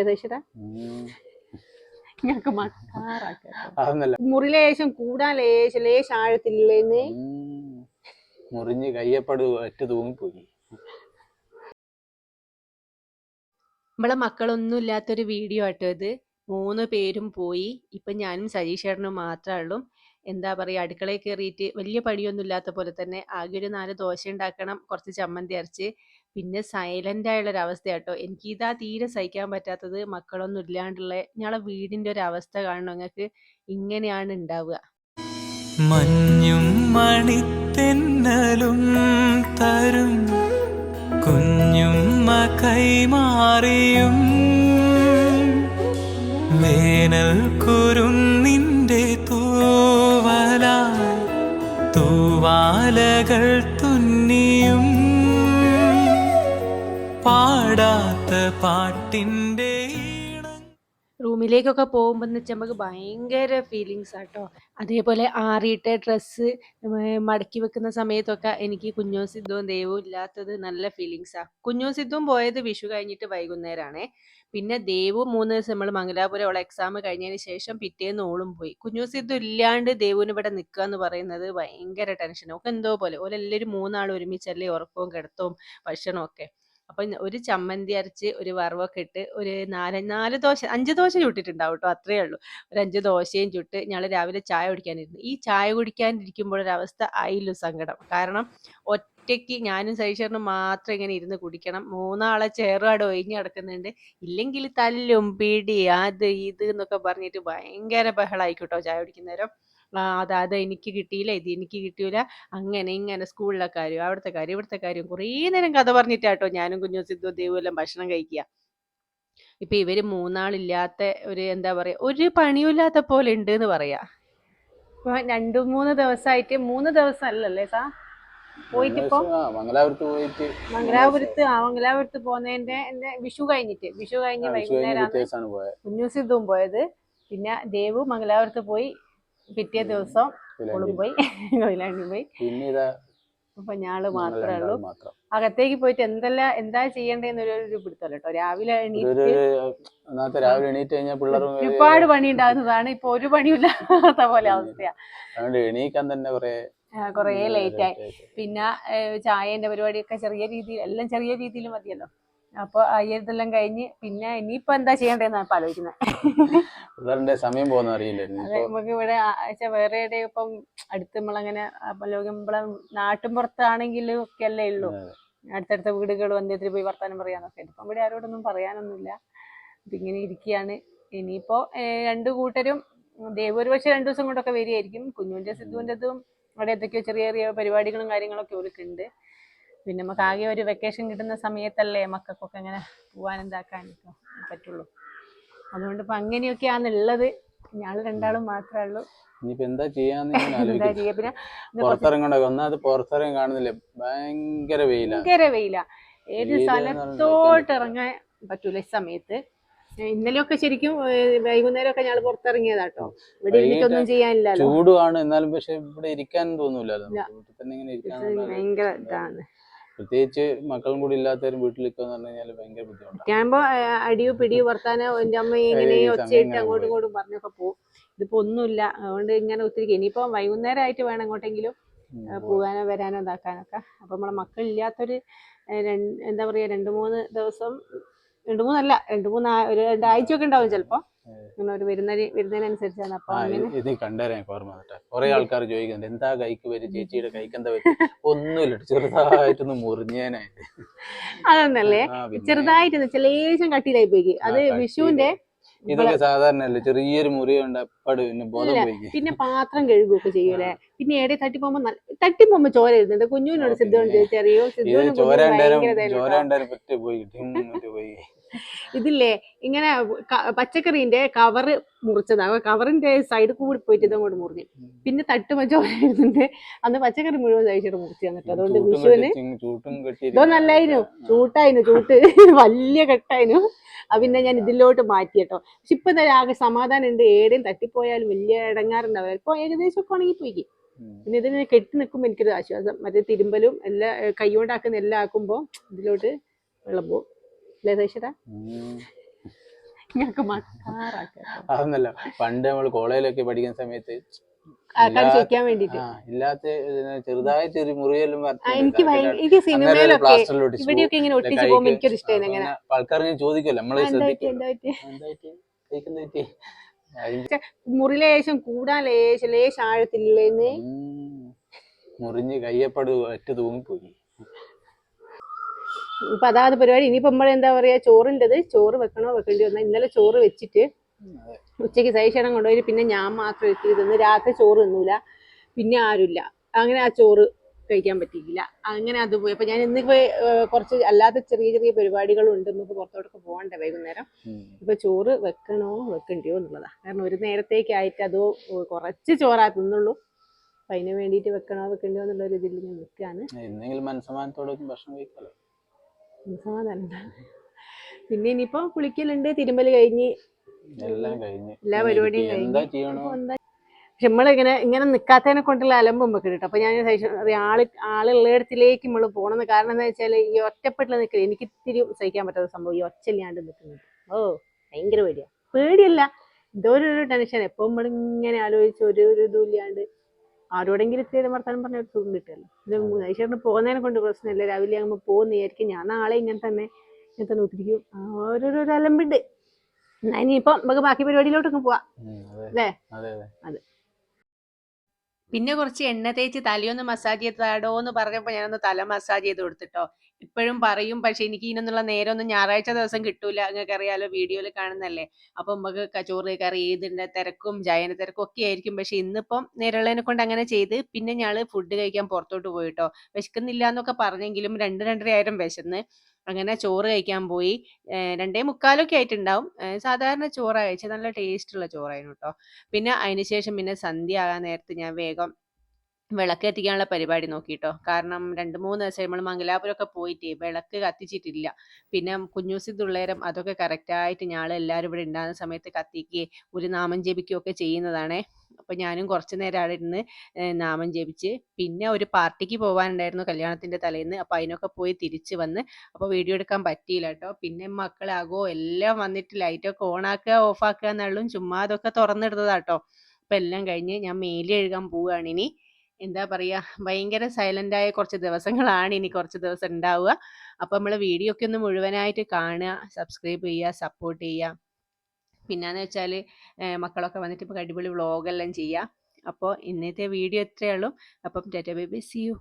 സഹിച്ചതാ ഞങ്ങക്ക് മക്കാറാക്ക മുറിലേശം കൂടാൻ ലേശം ആഴത്തില്ലേന്ന് മുറിഞ്ഞ് കയ്യപ്പട് ഒറ്റ തൂങ്ങിപ്പോയി. നമ്മളെ മക്കളൊന്നും ഇല്ലാത്തൊരു വീഡിയോ ആട്ടോ ഇത്. 3 പേരും പോയി. ഇപ്പൊ ഞാനും സജീഷേട്ടനും മാത്രമേ ഉള്ളൂ. എന്താ പറയാ, അടുക്കളയിൽ കയറിയിട്ട് വലിയ പണിയൊന്നും ഇല്ലാത്ത പോലെ തന്നെ ആകെ ഒരു 4 ദോശ ഉണ്ടാക്കണം, കുറച്ച് ചമ്മന്തി അരച്ച്, പിന്നെ സൈലന്റ് ആയുള്ള ഒരു അവസ്ഥയാട്ടോ. എനിക്ക് ഇതാ തീരെ സഹിക്കാൻ പറ്റാത്തത്. മക്കളൊന്നും ഇല്ലാണ്ടുള്ള ഞങ്ങളെ വീടിന്റെ ഒരു അവസ്ഥ കാണണം നിങ്ങൾക്ക്. ഇങ്ങനെയാണ് ഉണ്ടാവുക. മഞ്ഞും മണിത്തെന്നലും തരും കുഞ്ഞുമ്മ കൈമാറിയും വേനൽ കുരുന്നിന്റെ തൂവലായി തൂവാലകൾ തുന്നിയും പാടാത്ത പാട്ടിൻ്റെ റൂമിലേക്കൊക്കെ പോകുമ്പോൾ എന്ന് വെച്ചാൽ നമുക്ക് ഭയങ്കര ഫീലിങ്സ് ആട്ടോ. അതേപോലെ ആറിയിട്ട ഡ്രസ്സ് മടക്കി വെക്കുന്ന സമയത്തൊക്കെ എനിക്ക് കുഞ്ഞോ സിദ്ധുവും ദേവും ഇല്ലാത്തത് നല്ല ഫീലിങ്സാ. കുഞ്ഞോ സിദ്ധുവും പോയത് വിഷു കഴിഞ്ഞിട്ട് വൈകുന്നേരമാണേ. പിന്നെ ദേവും 3 ദിവസം നമ്മൾ മംഗലാപുരം അവളെ എക്സാം കഴിഞ്ഞതിന് ശേഷം പിറ്റേന്ന് ഓളും പോയി. കുഞ്ഞോ സിദ്ധു ഇല്ലാണ്ട് ദേവുവിന് ഇവിടെ നിൽക്കുക എന്ന് പറയുന്നത് ഭയങ്കര ടെൻഷൻ. ഒക്കെ എന്തോ പോലെ ഓലെല്ലാവരും 3 ആൾ ഒരുമിച്ചല്ലേ ഉറക്കവും കിടത്തവും ഭക്ഷണവും ഒക്കെ. അപ്പൊ ഒരു ചമ്മന്തി അരച്ച് ഒരു വറവൊക്കെ ഇട്ട് ഒരു 4 ദോശ 5 ദോശ ചുട്ടിട്ടുണ്ടാവും കേട്ടോ, അത്രയേ ഉള്ളൂ. ഒരു 5 ദോശയും ചുട്ട് ഞങ്ങൾ രാവിലെ ചായ കുടിക്കാനിരുന്നു. ഈ ചായ കുടിക്കാനിരിക്കുമ്പോഴൊരവസ്ഥ ആയില്ല സങ്കടം. കാരണം ഒറ്റയ്ക്ക് ഞാനും സൈഷറിനും മാത്രം ഇങ്ങനെ ഇരുന്ന് കുടിക്കണം. 3 ആളെ ചെറുപാട് ഒഴിഞ്ഞു കിടക്കുന്നുണ്ട്. ഇല്ലെങ്കിൽ തല്ലും പിടി അത് ഇത് എന്നൊക്കെ പറഞ്ഞിട്ട് ഭയങ്കര ബഹളായിക്കോട്ടോ ചായ കുടിക്കുന്നേരം. അത് എനിക്ക് കിട്ടിയില്ല, ഇത് എനിക്ക് കിട്ടിയില്ല, അങ്ങനെ ഇങ്ങനെ സ്കൂളിലെ കാര്യം അവിടുത്തെ കാര്യം ഇവിടുത്തെ കാര്യം കുറേ നേരം കഥ പറഞ്ഞിട്ടാട്ടോ ഞാനും കുഞ്ഞു സിദ്ധു ദേവും എല്ലാം ഭക്ഷണം കഴിക്കുക. ഇപ്പൊ ഇവര് 3 ആളില്ലാത്ത ഒരു എന്താ പറയാ, ഒരു പണിയില്ലാത്ത പോലെ ഉണ്ട് എന്ന് പറയാ. ഇപ്പൊ 2-3 ദിവസമായിട്ട് 3 ദിവസം അല്ലല്ലേ സാ പോയിട്ട് ഇപ്പൊ മംഗലാപുരത്ത് പോകുന്നതിന്റെ വിഷു കഴിഞ്ഞ് വൈകുന്നേരമാണ് കുഞ്ഞു സിദ്ധുവും പോയത്. പിന്നെ ദേവു മംഗലാപുരത്ത് പോയി. പിറ്റേ ദിവസം ഓളും പോയി, കൊയിലാണ്ടി പോയി. അപ്പൊ ഞാള് മാത്രമേ ഉള്ളൂ. അകത്തേക്ക് പോയിട്ട് എന്താ ചെയ്യണ്ടേന്നൊരു പിടുത്തല്ലോ കേട്ടോ. രാവിലെ എണീറ്റ് ഒരുപാട് പണി ഉണ്ടാകുന്നതാണ്. ഇപ്പൊ ഒരു പണിയില്ലാത്ത പോലെ അവസ്ഥയാ. കൊറേ ലേറ്റ് ആയി. പിന്നെ ചായന്റെ പരിപാടിയൊക്കെ ചെറിയ രീതിയിൽ മതിയല്ലോ. അപ്പൊ ഇതെല്ലാം കഴിഞ്ഞ് പിന്നെ ഇനിയിപ്പോ എന്താ ചെയ്യണ്ടേന്നാ ഇപ്പൊ ആലോചിക്കുന്നത്. സമയം പോകുന്ന അറിയില്ല. നമുക്ക് ഇവിടെ വേറെ എവിടെ ഇപ്പം അടുത്ത് നമ്മളങ്ങനെ നമ്മളെ നാട്ടും പുറത്താണെങ്കിലും ഒക്കെ അല്ലേ ഉള്ളൂ. അടുത്തടുത്ത വീടുകൾ വന്ധ്യത്തിൽ പോയി വർത്താനം പറയാനൊക്കെ. ഇപ്പം ഇവിടെ ആരോടൊന്നും പറയാനൊന്നുമില്ല. അപ്പൊ ഇങ്ങനെ ഇരിക്കുകയാണ്. ഇനിയിപ്പോ 2 കൂട്ടരും ദേവ് ഒരു പക്ഷെ 2 ദിവസം കൊണ്ടൊക്കെ വരികയായിരിക്കും. കുഞ്ഞുവിന്റെ സിദ്ധുവിൻ്റെതും അവിടെ എന്തൊക്കെയോ ചെറിയ പരിപാടികളും കാര്യങ്ങളൊക്കെ ഓർക്കുന്നുണ്ട്. പിന്നെ നമുക്ക് ആകെ ഒരു വെക്കേഷൻ കിട്ടുന്ന സമയത്തല്ലേ മക്കൾക്കൊക്കെ അങ്ങനെ പോവാൻ എന്താക്കാനൊക്കെ പറ്റുള്ളൂ. അതുകൊണ്ട് ഇപ്പൊ അങ്ങനെയൊക്കെയാണുള്ളത്. ഞങ്ങള് 2 ആളും മാത്രമേ ഉള്ളൂ. ഇനിയിപ്പോ എന്താ ചെയ്യാന്ന് പിന്നെ പുറത്തിറങ്ങാൻ കാണുന്നില്ല. ഭയങ്കര വെയില. ഏത് സ്ഥലത്തോട്ട് ഇറങ്ങാൻ പറ്റൂല ഈ സമയത്ത്. ഇന്നലെയൊക്കെ ശരിക്കും വൈകുന്നേരമൊക്കെ ഞങ്ങൾ പുറത്തിറങ്ങിയതാട്ടോ. ഇവിടെ ഇരുന്നിട്ടൊന്നും ചെയ്യാനില്ലല്ലോ. ചൂടുമാണ്, എന്നാലും പക്ഷെ ഇവിടെ ഇരിക്കാൻ തോന്നൂല. ഭയങ്കര ഇതാണ്. പ്രത്യേകിച്ച് മക്കളും കൂടി ഇല്ലാത്തവരും വീട്ടിലിരിക്കാന്ന് പറഞ്ഞു കഴിഞ്ഞാൽ ഭയങ്കര ബുദ്ധിമുട്ടാണ്. ഇരിക്കുമ്പോ അടിയോ പിടിയോ വർത്താനോ എൻ്റെ അമ്മ ഇങ്ങനെ ഒച്ചയിട്ട് അങ്ങോട്ടും ഇങ്ങോട്ടും പറഞ്ഞൊക്കെ പോകും. ഇതിപ്പോ ഒന്നുമില്ല. അതുകൊണ്ട് ഇങ്ങനെ ഒത്തിരി ഇനിയിപ്പോ വൈകുന്നേരം ആയിട്ട് വേണം എങ്ങോട്ടെങ്കിലും പോകാനോ വരാനോ ഇതാക്കാനൊക്കെ. അപ്പൊ നമ്മളെ മക്കളില്ലാത്തൊരു എന്താ പറയാ 2-3 ദിവസം, 2-3 ഒരു 2 ആഴ്ചയൊക്കെ ഉണ്ടാവും ചിലപ്പോ. അങ്ങനെ ഒരു വരുന്നതിനനുസരിച്ചാണ്. അപ്പൊ ഇത് കണ്ടേരാൻ കുറെ ആൾക്കാർ ചോദിക്കുന്നുണ്ട് എന്താ കൈക്ക് വരും, ചേച്ചിയുടെ കൈക്ക് എന്താ പറ്റും? ഒന്നുമില്ല, ചെറുതായിട്ടൊന്ന് മുറിഞ്ഞേനായിട്ട്. അതൊന്നല്ലേ, ചെറുതായിട്ട് ലേശം കട്ടിയിലായി പോയി. അത് വിഷുവിന്റെ ഇതൊക്കെ സാധാരണ ചെറിയൊരു മുറി ഉണ്ട്. പിന്നെ ബോധം പോയി. പിന്നെ പാത്രം കഴുകുകയൊക്കെ ചെയ്യൂലേ. പിന്നെ എവിടെ തട്ടിപ്പോകുമ്പോ ചോര ഇരുന്നുണ്ട്. കുഞ്ഞുവിനോട് സിദ്ധുവിനോട് ചോദിച്ചറിയോ, ഇതില്ലേ ഇങ്ങനെ പച്ചക്കറിന്റെ കവറ് മുറിച്ചതാ. കവറിന്റെ സൈഡ് കൂടി പോയിട്ട് ഇതങ്ങോട്ട് മുറിഞ്ഞു. പിന്നെ തട്ടുമ്പോ ചോര ഇരുന്നുണ്ട്. അന്ന് പച്ചക്കറി മുഴുവൻ കഴിച്ചിട്ട് മുറിച്ചു തന്നിട്ട്. അതുകൊണ്ട് വിഷുവിന് ഇതോ നല്ലായിരുന്നു. ചൂട്ട് വലിയ കെട്ടായിരുന്നു. പിന്നെ ഞാൻ ഇതിലോട്ട് മാറ്റിയട്ടോ. പക്ഷെ ഇപ്പൊ ആകെ സമാധാനം ഉണ്ട്. ഏടെയും തട്ടിപ്പോയാലും വലിയ ഇടങ്ങാറുണ്ടാവില്ല. ഇപ്പൊ ഏകദേശം ഒക്കെ ഉണങ്ങി പോയി. പിന്നെ ഇതിന് കെട്ടി നിൽക്കുമ്പോ എനിക്കൊരു ആശ്വാസം. മറ്റേ തിരുമ്പലും എല്ലാം കൈകൊണ്ടാക്കുന്ന എല്ലാം ആക്കുമ്പോ ഇതിലോട്ട് വെള്ളം പോവും. ഞങ്ങൾക്ക് മക്കാറാക്കാം അതൊന്നല്ല, പണ്ട് നമ്മൾ കോളേജിലൊക്കെ പഠിക്കുന്ന സമയത്ത് ആൾക്കാർ ചോദിക്കാൻ വേണ്ടിട്ട്. ഇല്ലാത്ത ചെറുതായ ചെറിയ മുറിയെല്ലാം എനിക്ക് എനിക്ക് സിനിമയിലൊക്കെ പ്ലാസ്റ്ററിലോട്ട് ഇവിടെയൊക്കെ ഇങ്ങനെ ഒട്ടിച്ച് പോകുമ്പോ എനിക്കൊരു ഇഷ്ടമായിരുന്നു അങ്ങനെ. ആൾക്കാർ ഇങ്ങനെ ചോദിക്കുമല്ലോ, നമ്മളെ ശ്രദ്ധിക്കും എന്തായിട്ട് എന്തായിട്ട് കഴിക്കുന്ന പറ്റി. മുറിയിലെ ലേശം കൂടാൻ ലേശം ആഴത്തില്ലേന്ന് മുറിഞ്ഞ് കയ്യപ്പാട് ഒറ്റ തൂങ്ങിപ്പോയി. ഇപ്പൊ അതാണ് പരിപാടി. ഇനിയിപ്പോ നമ്മളെന്താ പറയാ, ചോറ് വെക്കണോ വെക്കേണ്ടി വന്നാൽ ഇന്നലെ ചോറ് വെച്ചിട്ട് ഉച്ചയ്ക്ക് സഹിഷണം കൊണ്ടുപോയി പിന്നെ ഞാൻ മാത്രം എത്തി തിന്ന്. രാത്രി ചോറ് തിന്നൂല, പിന്നെ ആരുമില്ല. അങ്ങനെ ആ ചോറ് കഴിക്കാൻ പറ്റിയില്ല. അങ്ങനെ അത് പോയി. അപ്പൊ ഞാൻ ഇന്നിപ്പോ കുറച്ച് അല്ലാതെ ചെറിയ ചെറിയ പരിപാടികളും ഉണ്ട്. നമുക്ക് പുറത്തോട്ടൊക്കെ പോകണ്ടേ വൈകുന്നേരം. ഇപ്പൊ ചോറ് വെക്കണോ വെക്കണ്ടിയോ എന്നുള്ളതാ. കാരണം ഒരു നേരത്തേക്കായിട്ട് അതോ കുറച്ച് ചോറാ തിന്നുള്ളൂ. അപ്പൊ അതിന് വേണ്ടിയിട്ട് വെക്കണോ വെക്കണ്ടിയോ എന്നുള്ള ഒരു ഇതിൽ ഞാൻ നിൽക്കുകയാണ്. എന്തെങ്കിലും മനസ്സമാനത്തോടെ ഭക്ഷണം കഴിക്കാലോ. സമാധാനം. പിന്നെ ഇനിയിപ്പോ കുളിക്കലുണ്ട്, തിരുമ്പല് കഴിഞ്ഞ് എല്ലാം കഴിഞ്ഞ് എല്ലാ പരിപാടിയും എന്താ കഴിഞ്ഞ്. ചെയ്യണോ? പക്ഷെ ഇങ്ങനെ നിക്കാത്തതിനെ കൊണ്ടുള്ള അലമ്പും ഒക്കെ കിട്ടും. അപ്പൊ ഞാൻ ആളുള്ളിടത്തിലേക്ക് നമ്മൾ പോണെന്ന്. കാരണം എന്താ വെച്ചാൽ ഈ ഒറ്റപ്പെട്ടിൽ നിൽക്കുക എനിക്ക് ഇത്തിരി സഹിക്കാൻ പറ്റാത്ത സംഭവം ഈ ഒച്ചയില്ലാണ്ട് നിൽക്കുന്നത്. ഭയങ്കര പേടിയല്ല, എന്തോ ഒരു ടെൻഷൻ. എപ്പോ നമ്മളിങ്ങനെ ആലോചിച്ച് ഒരു ഇതും ഇല്ലാണ്ട് ആരോടെങ്കിലും ഇത്തിരി വർത്താനം പറഞ്ഞ ഒരു സുഖം കിട്ടുമല്ലോ. ഇത് ഐശ്വര്യന് പോകുന്നതിനെ കൊണ്ട് പ്രശ്നമില്ല. രാവിലെ ആകുമ്പോൾ പോകുന്നതായിരിക്കും. ഞാൻ നാളെ ഇങ്ങനെ തന്നെ ഒത്തിരിക്കും. ഓരോരോ അലമ്പുണ്ട്. എന്നാ ഇനിയിപ്പം നമുക്ക് ബാക്കി പരിപാടിയിലോട്ടൊക്കെ പോവാം അല്ലേ? അതെ. പിന്നെ കുറച്ച് എണ്ണ തേച്ച് തലയൊന്ന് മസാജ് ചെയ്ത് താടോ എന്ന് പറഞ്ഞപ്പോൾ ഞാനൊന്ന് തല മസാജ് ചെയ്ത് കൊടുത്തിട്ടോ. ഇപ്പോഴും പറയും, പക്ഷെ എനിക്ക് ഇതിനൊന്നുള്ള നേരമൊന്നും ഞായറാഴ്ച ദിവസം കിട്ടൂല. നിങ്ങൾക്ക് അറിയാലോ, വീഡിയോയിൽ കാണുന്നല്ലേ. അപ്പം നമുക്ക് ചോറ് കറി ഇതിൻ്റെ തിരക്കും ജയന തിരക്കും ഒക്കെ ആയിരിക്കും. പക്ഷെ ഇന്നിപ്പം നേരമുള്ളതിനെ കൊണ്ട് അങ്ങനെ ചെയ്ത് പിന്നെ ഞങ്ങൾ ഫുഡ് കഴിക്കാൻ പുറത്തോട്ട് പോയിട്ടോ. വിശക്കുന്നില്ല എന്നൊക്കെ പറഞ്ഞെങ്കിലും 2-2:30 ആയിരം വിശന്ന്. അങ്ങനെ ചോറ് കഴിക്കാൻ പോയി. 2:45 ആയിട്ടുണ്ടാവും. സാധാരണ ചോറാ കഴിച്ചത്, നല്ല ടേസ്റ്റുള്ള ചോറായിരുന്നു കേട്ടോ. പിന്നെ അതിനുശേഷം പിന്നെ സന്ധ്യ ആകാൻ നേരത്ത് ഞാൻ വേഗം വിളക്ക് കത്തിക്കാനുള്ള പരിപാടി നോക്കിട്ടോ. കാരണം 2-3 ദിവസം നമ്മൾ മംഗലാപുരമൊക്കെ പോയിട്ട് വിളക്ക് കത്തിച്ചിട്ടില്ല. പിന്നെ കുഞ്ഞൂസിതുള്ളേരം അതൊക്കെ കറക്റ്റായിട്ട് എല്ലാവരും ഇവിടെ ഉണ്ടാകുന്ന സമയത്ത് കത്തിക്കുകയും ഒരു നാമം ജപിക്കുകയും ഒക്കെ ചെയ്യുന്നതാണേ. അപ്പോൾ ഞാനും കുറച്ച് നേരം അവിടെ ഇരുന്ന് നാമം ജപിച്ച് പിന്നെ ഒരു പാർട്ടിക്ക് പോകാനുണ്ടായിരുന്നു കല്യാണത്തിൻ്റെ തലേന്ന്. അപ്പോൾ അതിനൊക്കെ പോയി തിരിച്ച് വന്ന്. അപ്പോൾ വീഡിയോ എടുക്കാൻ പറ്റിയില്ല കേട്ടോ. പിന്നെ മക്കളാകോ എല്ലാം വന്നിട്ട് ലൈറ്റൊക്കെ ഓണാക്കുക ഓഫാക്കുക എന്നുള്ളൂ. ചുമ്മാ അതൊക്കെ തുറന്നിടുന്നതാട്ടോ. അപ്പം എല്ലാം കഴിഞ്ഞ് ഞാൻ മേലി കഴുകാൻ പോവുകയാണ് ഇനി. എന്താ പറയുക, ഭയങ്കര സൈലൻ്റായ കുറച്ച് ദിവസങ്ങളാണ് ഇനി കുറച്ച് ദിവസം ഉണ്ടാവുക. അപ്പോൾ നമ്മൾ വീഡിയോ ഒക്കെ ഒന്ന് മുഴുവനായിട്ട് കാണുക, സബ്സ്ക്രൈബ് ചെയ്യുക, സപ്പോർട്ട് ചെയ്യുക. പിന്നെയെന്ന് വെച്ചാൽ മക്കളൊക്കെ വന്നിട്ട് ഇപ്പോൾ അടിപൊളി വ്ളോഗെല്ലാം ചെയ്യുക. അപ്പോൾ ഇന്നത്തെ വീഡിയോ ഇത്രയേ ഉള്ളൂ. അപ്പം tata bye bye, see U.